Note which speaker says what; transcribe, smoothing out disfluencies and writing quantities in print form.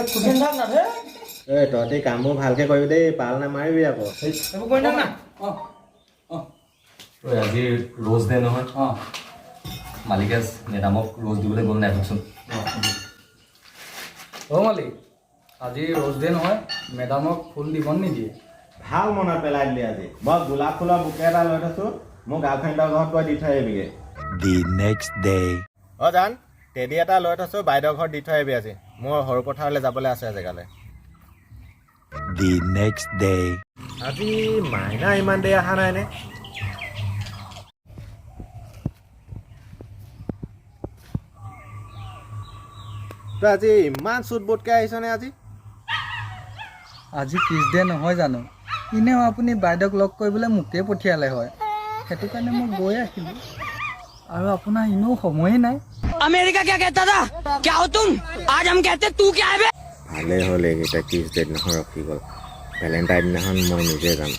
Speaker 1: খুদিন থাক না হে
Speaker 2: এই তহঁতি কামবোৰ ভালকে কৰিবি দেই পাল নামাৰিবি আকৌ
Speaker 1: এইবোৰ কৰি থাক না
Speaker 3: আজি ৰোজ দে নহয় মালিকে মেডামক ৰোজ দিবলৈ গ'ল নাই কওকচোন
Speaker 1: মালিক আজি ৰোজ ডে নহয় মেডামক ফুল দিব নিদিয়ে
Speaker 2: ভাল মনত পেলাই দিলি আজি মই গোলাপ ফুলৰ বুকে এটা লৈ থৈছো মোৰ গাৰ্লফ্ৰেণ্ডৰ ঘৰত গৈ দি থৈ আহিবিগে
Speaker 4: The next day.
Speaker 2: জান টেডি এটা লৈ থৈছো বাইদেউৰ ঘৰত দি থৈ আহিবি আজি মোৰ সৰু পথাৰলৈ যাবলৈ আছে জেগালৈ
Speaker 4: The next day.
Speaker 2: আজি মাইনা ইমান দেৰি অহা নাইনে তই আজি ইমান চুট বুটকৈ আহিছনে আজি
Speaker 5: আজি কিছ ডে নহয় জানো এনেও আপুনি বাইদেউক লগ কৰিবলৈ মোকেই পঠিয়ালে হয় সেইটো কাৰণে মই গৈ আহিলোঁ আৰু আপোনাৰ এনেও সময়ে নাই
Speaker 6: अमेरिका क्या कहता था क्या हो तुम आज हम कहते तू क्या है बे
Speaker 2: ভালেই হ'ল এইকেইটা কিছ ডেট নহয় ৰখি গ'ল ভেলেণ্টাইন দিনাখন মই নিজে যাম